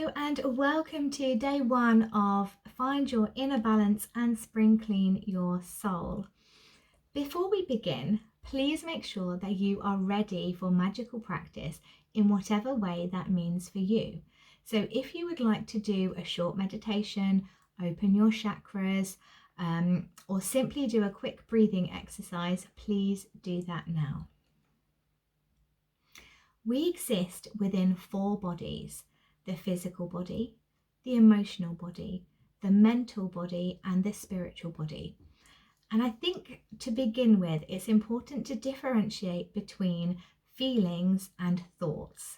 Hello and welcome to day one of Find Your Inner Balance and Spring Clean Your Soul. Before we begin, please make sure that you are ready for magical practice in whatever way that means for you. So if you would like to do a short meditation, open your chakras, or simply do a quick breathing exercise, please do that now. We exist within 4 bodies: the physical body, the emotional body, the mental body, and the spiritual body. And I think to begin with, it's important to differentiate between feelings and thoughts.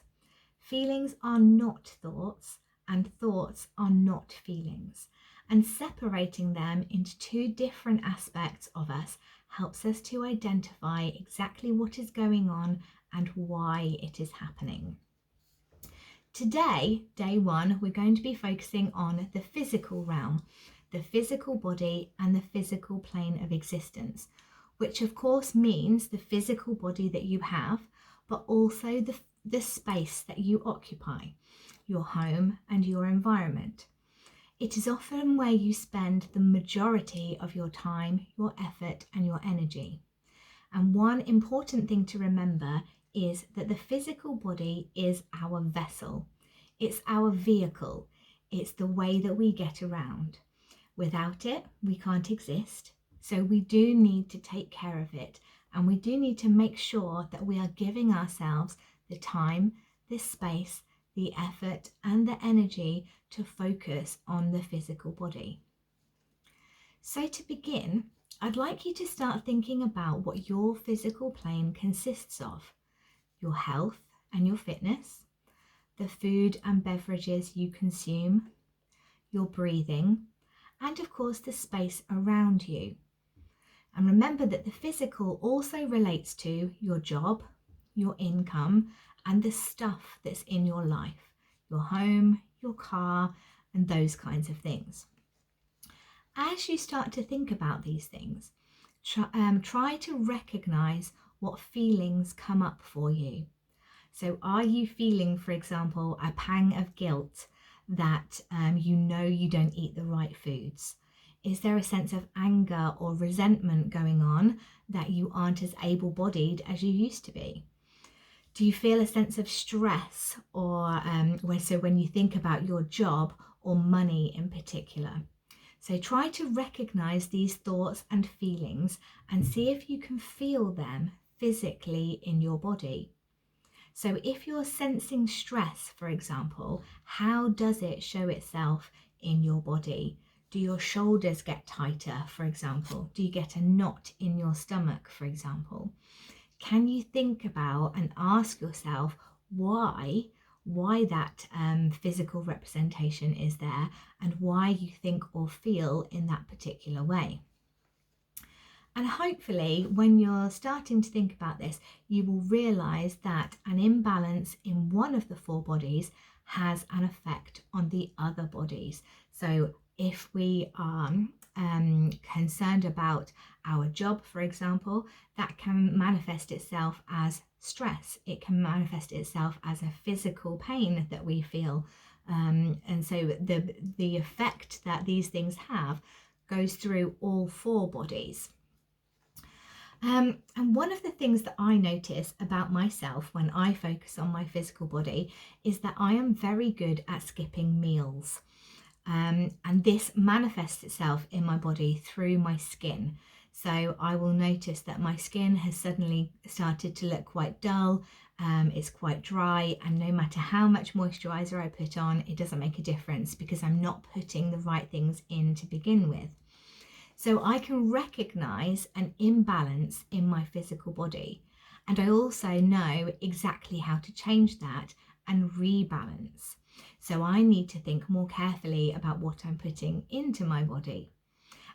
Feelings are not thoughts, and thoughts are not feelings. And separating them into 2 different aspects of us helps us to identify exactly what is going on and why it is happening. Today, day one, we're going to be focusing on the physical realm, the physical body and the physical plane of existence, which of course means the physical body that you have, but also the space that you occupy, your home and your environment. It is often where you spend the majority of your time, your effort and your energy. And one important thing to remember is that the physical body is our vessel. It's our vehicle. It's the way that we get around. Without it, we can't exist. So we do need to take care of it. And we do need to make sure that we are giving ourselves the time, the space, the effort, and the energy to focus on the physical body. So to begin, I'd like you to start thinking about what your physical plane consists of: your health and your fitness, the food and beverages you consume, your breathing, and of course the space around you. And remember that the physical also relates to your job, your income, and the stuff that's in your life, your home, your car, and those kinds of things. As you start to think about these things, try to recognize what feelings come up for you. So are you feeling, for example, a pang of guilt that you know you don't eat the right foods? Is there a sense of anger or resentment going on that you aren't as able-bodied as you used to be? Do you feel a sense of stress or when you think about your job or money in particular? So try to recognize these thoughts and feelings and see if you can feel them physically in your body. So if you're sensing stress, for example, how does it show itself in your body? Do your shoulders get tighter, for example? Do you get a knot in your stomach, for example? Can you think about and ask yourself why that physical representation is there and why you think or feel in that particular way? And hopefully when you're starting to think about this, you will realize that an imbalance in one of the 4 bodies has an effect on the other bodies. So if we are concerned about our job, for example, that can manifest itself as stress. It can manifest itself as a physical pain that we feel. And so the effect that these things have goes through all 4 bodies. And one of the things that I notice about myself when I focus on my physical body is that I am very good at skipping meals. And this manifests itself in my body through my skin. So I will notice that my skin has suddenly started to look quite dull. It's quite dry, and no matter how much moisturizer I put on, it doesn't make a difference because I'm not putting the right things in to begin with. So I can recognize an imbalance in my physical body, and I also know exactly how to change that and rebalance. So I need to think more carefully about what I'm putting into my body.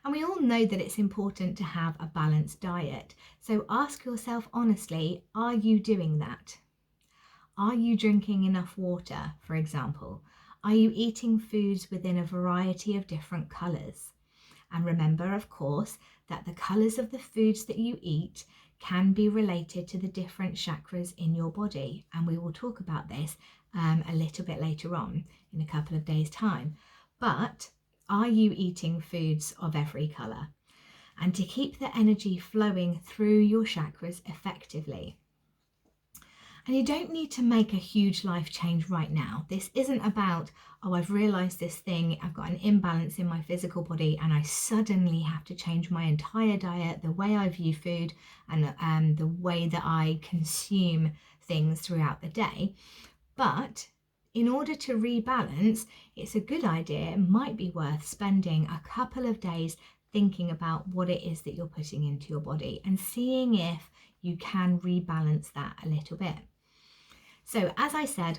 And we all know that it's important to have a balanced diet. So ask yourself honestly, are you doing that? Are you drinking enough water, for example? Are you eating foods within a variety of different colours? And remember, of course, that the colours of the foods that you eat can be related to the different chakras in your body. And we will talk about this a little bit later on in a couple of days' time. But are you eating foods of every colour? And to keep the energy flowing through your chakras effectively. And you don't need to make a huge life change right now. This isn't about, oh, I've realised this thing, I've got an imbalance in my physical body and I suddenly have to change my entire diet, the way I view food and the way that I consume things throughout the day. But in order to rebalance, it's a good idea, it might be worth spending a couple of days thinking about what it is that you're putting into your body and seeing if you can rebalance that a little bit. So as I said,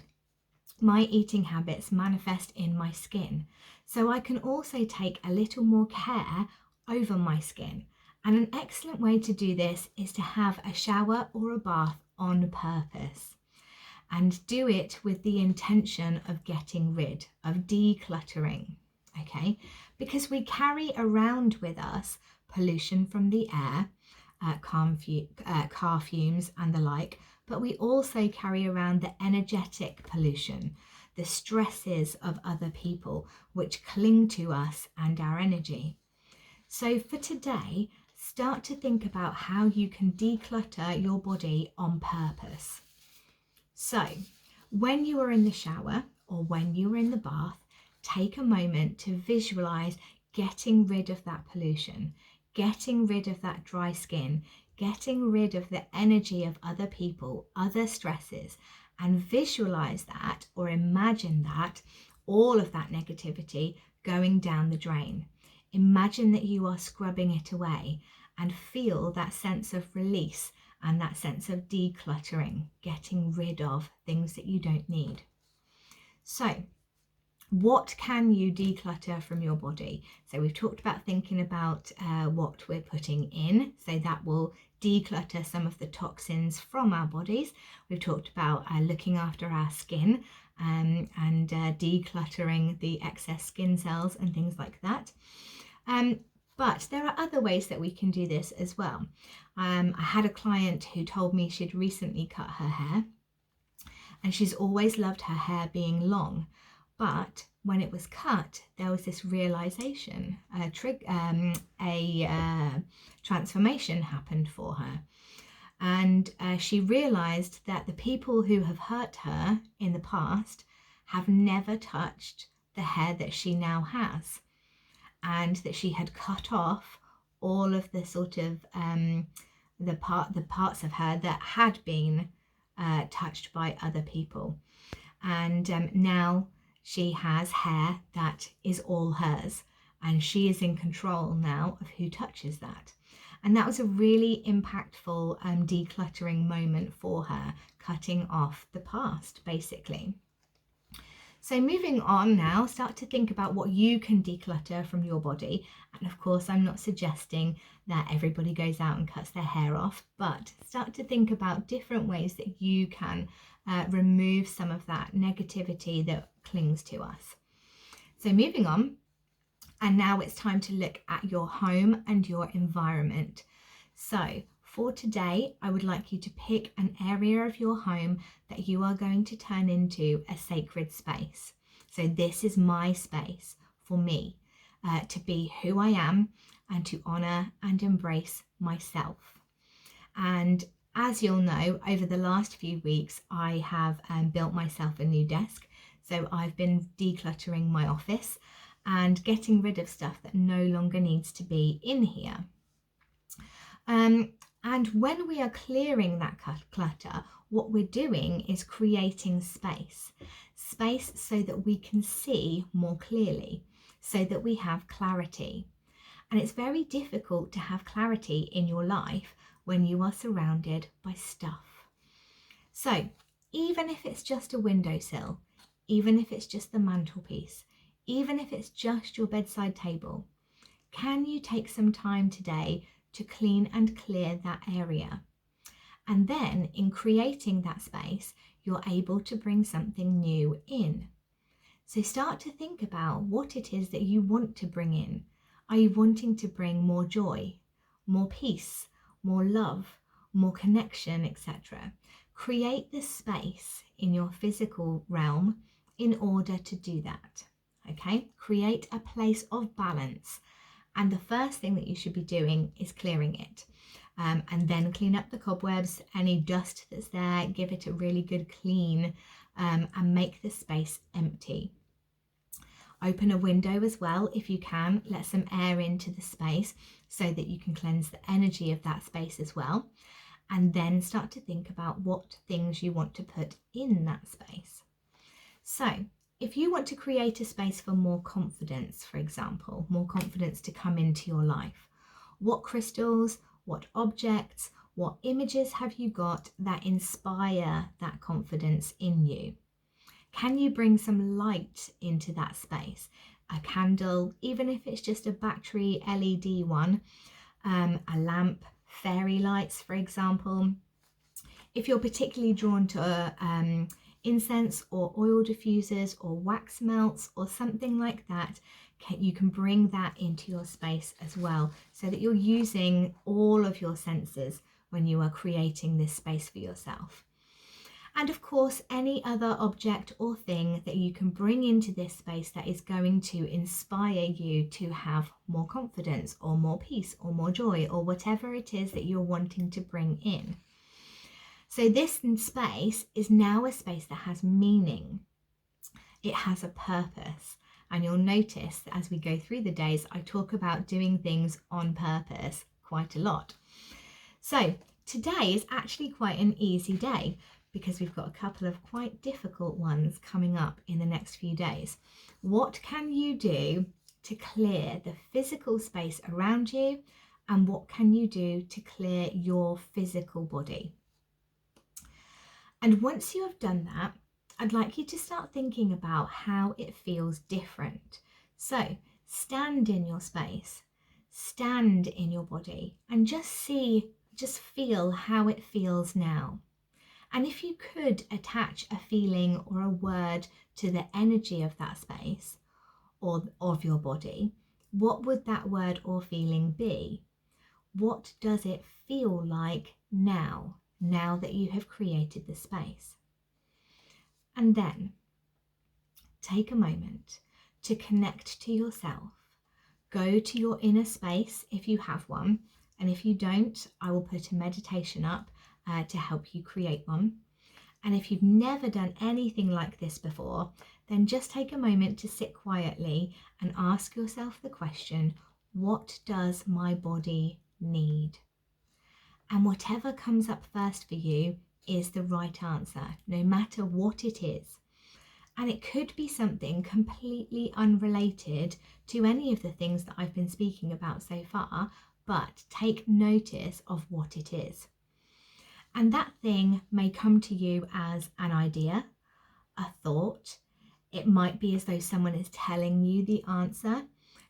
my eating habits manifest in my skin. So I can also take a little more care over my skin. And an excellent way to do this is to have a shower or a bath on purpose. And do it with the intention of getting rid, of decluttering, okay? Because we carry around with us pollution from the air, car fumes and the like, but we also carry around the energetic pollution, the stresses of other people which cling to us and our energy. So for today, start to think about how you can declutter your body on purpose. So when you are in the shower or when you are in the bath, take a moment to visualize getting rid of that pollution, getting rid of that dry skin, getting rid of the energy of other people, other stresses, and visualize that or imagine that, all of that negativity going down the drain. Imagine that you are scrubbing it away and feel that sense of release and that sense of decluttering, getting rid of things that you don't need. So what can you declutter from your body? So we've talked about thinking about what we're putting in, so that will declutter some of the toxins from our bodies. We've talked about looking after our skin and decluttering the excess skin cells and things like that. But there are other ways that we can do this as well. I had a client who told me she'd recently cut her hair, and she's always loved her hair being long. But when it was cut, there was this realization, a transformation happened for her. And she realized that the people who have hurt her in the past have never touched the hair that she now has. And that she had cut off all of the sort of the parts of her that had been touched by other people. And now she has hair that is all hers, and she is in control now of who touches that. And that was a really impactful decluttering moment for her, cutting off the past, basically. So moving on now, start to think about what you can declutter from your body. And of course, I'm not suggesting that everybody goes out and cuts their hair off, but start to think about different ways that you can remove some of that negativity that clings to us. So moving on, and now it's time to look at your home and your environment. So for today, I would like you to pick an area of your home that you are going to turn into a sacred space. So this is my space for me to be who I am and to honor and embrace myself. And as you'll know, over the last few weeks, I have built myself a new desk. So I've been decluttering my office and getting rid of stuff that no longer needs to be in here. And when we are clearing that clutter, what we're doing is creating space so that we can see more clearly, so that we have clarity. And it's very difficult to have clarity in your life when you are surrounded by stuff. So even if it's just a windowsill, even if it's just the mantelpiece, even if it's just your bedside table, can you take some time today to clean and clear that area? And then in creating that space, you're able to bring something new in. So start to think about what it is that you want to bring in. Are you wanting to bring more joy, more peace, more love, more connection, etc. Create the space in your physical realm in order to do that. Okay, create a place of balance. And the first thing that you should be doing is clearing it. And then clean up the cobwebs, any dust that's there, give it a really good clean, and make the space empty. Open a window as well if you can, let some air into the space so that you can cleanse the energy of that space as well. And then start to think about what things you want to put in that space. So if you want to create a space for more confidence, for example, more confidence to come into your life, what crystals, what objects, what images have you got that inspire that confidence in you? Can you bring some light into that space? A candle, even if it's just a battery LED one, a lamp, fairy lights, for example. If you're particularly drawn to incense or oil diffusers or wax melts or something like that, you can bring that into your space as well, so that you're using all of your senses when you are creating this space for yourself. And of course, any other object or thing that you can bring into this space that is going to inspire you to have more confidence or more peace or more joy or whatever it is that you're wanting to bring in. So this space is now a space that has meaning. It has a purpose. And you'll notice that as we go through the days, I talk about doing things on purpose quite a lot. So today is actually quite an easy day, because we've got a couple of quite difficult ones coming up in the next few days. What can you do to clear the physical space around you, and what can you do to clear your physical body? And once you have done that, I'd like you to start thinking about how it feels different. So stand in your space, stand in your body, and just feel how it feels now. And if you could attach a feeling or a word to the energy of that space or of your body, what would that word or feeling be? What does it feel like now that you have created the space? And then take a moment to connect to yourself. Go to your inner space if you have one, and if you don't, I will put a meditation up to help you create one. And if you've never done anything like this before, then just take a moment to sit quietly and ask yourself the question, what does my body need? And whatever comes up first for you is the right answer, no matter what it is. And it could be something completely unrelated to any of the things that I've been speaking about so far, but take notice of what it is. And that thing may come to you as an idea, a thought. It might be as though someone is telling you the answer.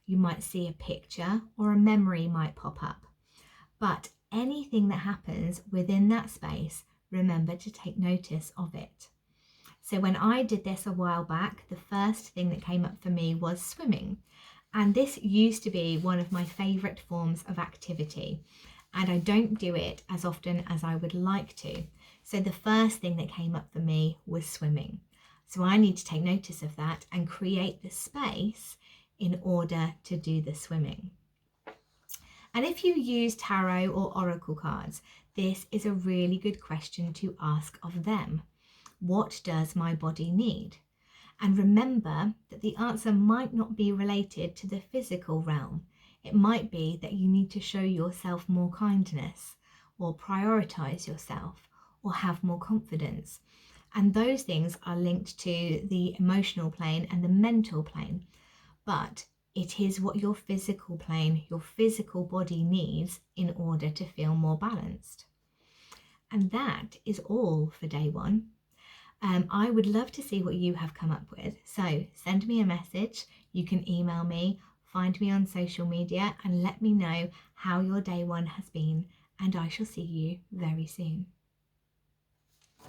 You might see a picture, or a memory might pop up. But anything that happens within that space, remember to take notice of it. So when I did this a while back, the first thing that came up for me was swimming. And this used to be one of my favourite forms of activity. And I don't do it as often as I would like to. So the first thing that came up for me was swimming. So I need to take notice of that and create the space in order to do the swimming. And if you use tarot or oracle cards, this is a really good question to ask of them. What does my body need? And remember that the answer might not be related to the physical realm. It might be that you need to show yourself more kindness, or prioritize yourself, or have more confidence. And those things are linked to the emotional plane and the mental plane. But it is what your physical plane, your physical body needs in order to feel more balanced. And that is all for day one. I would love to see what you have come up with. So send me a message. You can email me, find me on social media, and let me know how your day one has been. And I shall see you very soon.